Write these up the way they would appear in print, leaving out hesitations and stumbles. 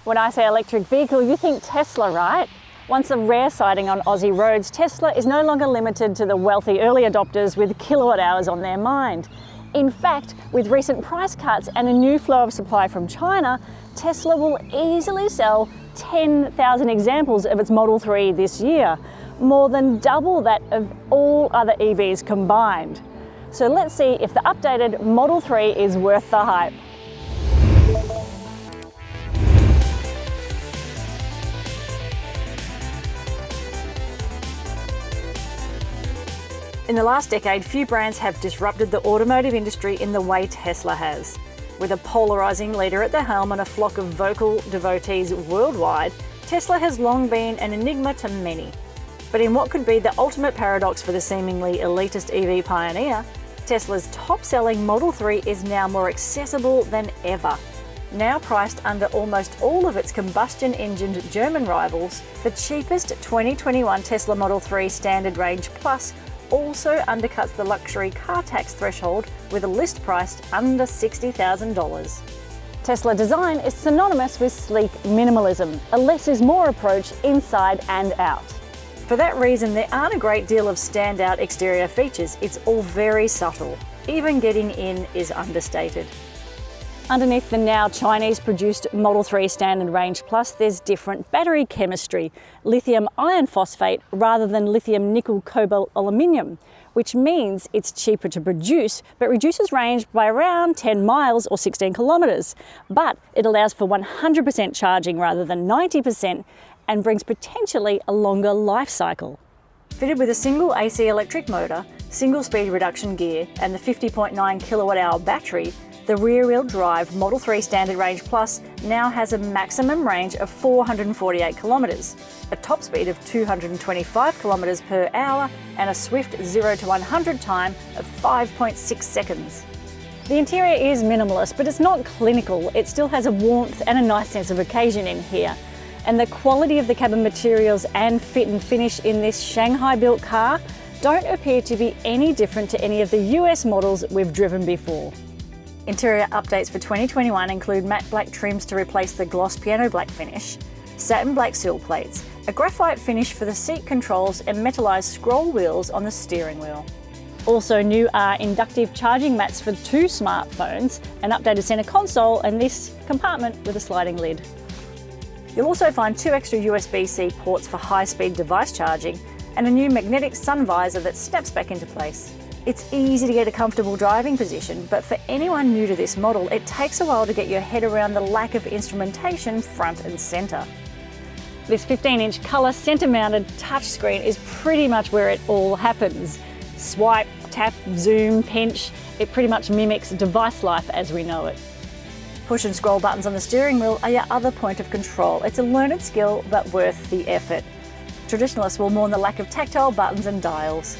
When I say electric vehicle, you think Tesla, right? Once a rare sighting on Aussie roads, Tesla is no longer limited to the wealthy early adopters with kilowatt hours on their mind. In fact, with recent price cuts and a new flow of supply from China, Tesla will easily sell 10,000 examples of its Model 3 this year, more than double that of all other EVs combined. So let's see if the updated Model 3 is worth the hype. In the last decade, few brands have disrupted the automotive industry in the way Tesla has. With a polarising leader at the helm and a flock of vocal devotees worldwide, Tesla has long been an enigma to many. But in what could be the ultimate paradox for the seemingly elitist EV pioneer, Tesla's top-selling Model 3 is now more accessible than ever. Now priced under almost all of its combustion-engined German rivals, the cheapest 2021 Tesla Model 3 Standard Range Plus also undercuts the luxury car tax threshold with a list priced under $60,000. Tesla design is synonymous with sleek minimalism, a less is more approach inside and out. For that reason, there aren't a great deal of standout exterior features. It's all very subtle. Even getting in is understated. Underneath the now Chinese-produced Model 3 Standard Range Plus, there's different battery chemistry, lithium iron phosphate rather than lithium nickel cobalt aluminium, which means it's cheaper to produce, but reduces range by around 10 miles or 16 kilometres. But it allows for 100% charging rather than 90% and brings potentially a longer life cycle. Fitted with a single AC electric motor, single speed reduction gear and the 50.9 kilowatt-hour battery, the rear-wheel drive Model 3 Standard Range Plus now has a maximum range of 448 kilometres, a top speed of 225 kilometres per hour and a swift 0 to 100 time of 5.6 seconds. The interior is minimalist, but it's not clinical. It still has a warmth and a nice sense of occasion in here. And the quality of the cabin materials and fit and finish in this Shanghai-built car don't appear to be any different to any of the US models we've driven before. Interior updates for 2021 include matte black trims to replace the gloss piano black finish, satin black sill plates, a graphite finish for the seat controls and metallised scroll wheels on the steering wheel. Also new are inductive charging mats for 2 smartphones, an updated centre console and this compartment with a sliding lid. You'll also find 2 extra USB-C ports for high-speed device charging and a new magnetic sun visor that snaps back into place. It's easy to get a comfortable driving position, but for anyone new to this model, it takes a while to get your head around the lack of instrumentation front and centre. This 15-inch colour centre-mounted touchscreen is pretty much where it all happens. Swipe, tap, zoom, pinch, it pretty much mimics device life as we know it. Push and scroll buttons on the steering wheel are your other point of control. It's a learned skill, but worth the effort. Traditionalists will mourn the lack of tactile buttons and dials.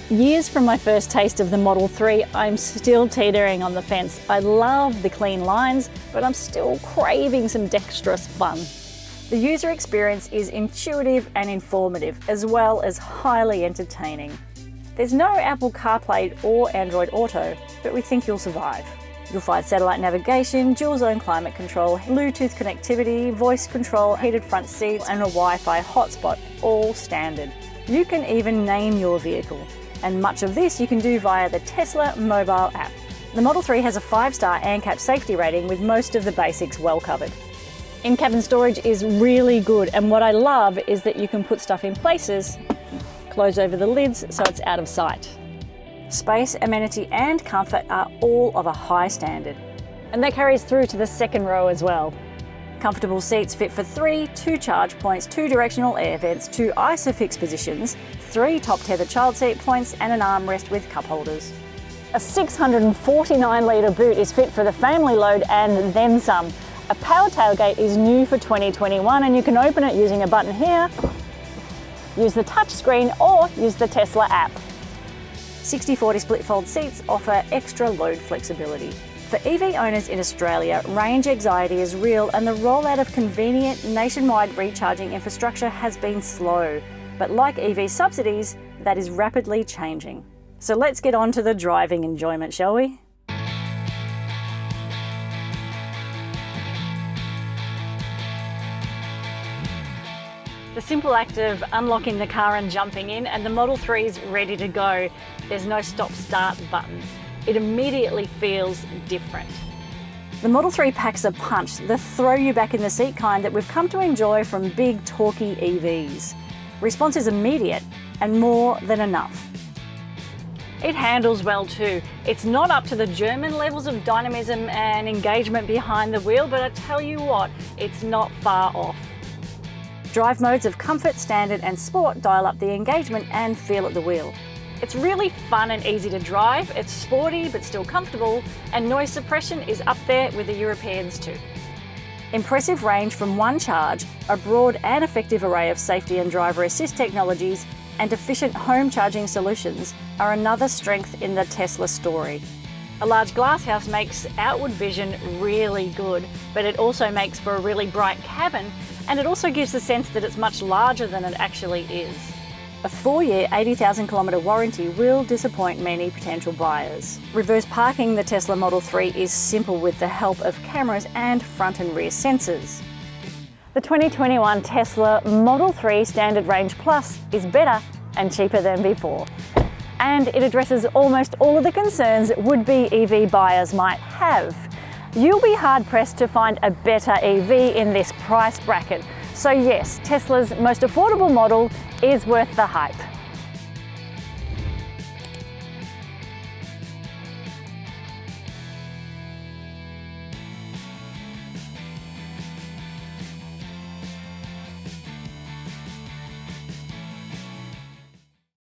Years from my first taste of the Model 3, I'm still teetering on the fence. I love the clean lines, but I'm still craving some dexterous fun. The user experience is intuitive and informative, as well as highly entertaining. There's no Apple CarPlay or Android Auto, but we think you'll survive. You'll find satellite navigation, dual-zone climate control, Bluetooth connectivity, voice control, heated front seats and a Wi-Fi hotspot, all standard. You can even name your vehicle. And much of this you can do via the Tesla mobile app. The Model 3 has a 5-star ANCAP safety rating with most of the basics well covered. In-cabin storage is really good, and what I love is that you can put stuff in places, close over the lids so it's out of sight. Space, amenity and comfort are all of a high standard. And that carries through to the second row as well. Comfortable seats fit for 3, 2 charge points, 2 directional air vents, 2 ISOFIX positions, 3 top tether child seat points and an armrest with cup holders. A 649-litre boot is fit for the family load and then some. A power tailgate is new for 2021 and you can open it using a button here, use the touch screen or use the Tesla app. 60/40 split fold seats offer extra load flexibility. For EV owners in Australia, range anxiety is real and the rollout of convenient nationwide recharging infrastructure has been slow. But like EV subsidies, that is rapidly changing. So let's get on to the driving enjoyment, shall we? The simple act of unlocking the car and jumping in, and the Model 3 is ready to go. There's no stop-start button. It immediately feels different. The Model 3 packs a punch, the throw you back in the seat kind that we've come to enjoy from big, torquey EVs. Response is immediate and more than enough. It handles well too. It's not up to the German levels of dynamism and engagement behind the wheel, but I tell you what, it's not far off. Drive modes of comfort, standard and sport dial up the engagement and feel at the wheel. It's really fun and easy to drive, it's sporty but still comfortable, and noise suppression is up there with the Europeans too. Impressive range from one charge, a broad and effective array of safety and driver assist technologies, and efficient home charging solutions are another strength in the Tesla story. A large glasshouse makes outward vision really good, but it also makes for a really bright cabin, and it also gives the sense that it's much larger than it actually is. A 4-year, 80,000 kilometre warranty will disappoint many potential buyers. Reverse parking the Tesla Model 3 is simple with the help of cameras and front and rear sensors. The 2021 Tesla Model 3 Standard Range Plus is better and cheaper than before. And it addresses almost all of the concerns would-be EV buyers might have. You'll be hard-pressed to find a better EV in this price bracket. So yes, Tesla's most affordable model is worth the hype.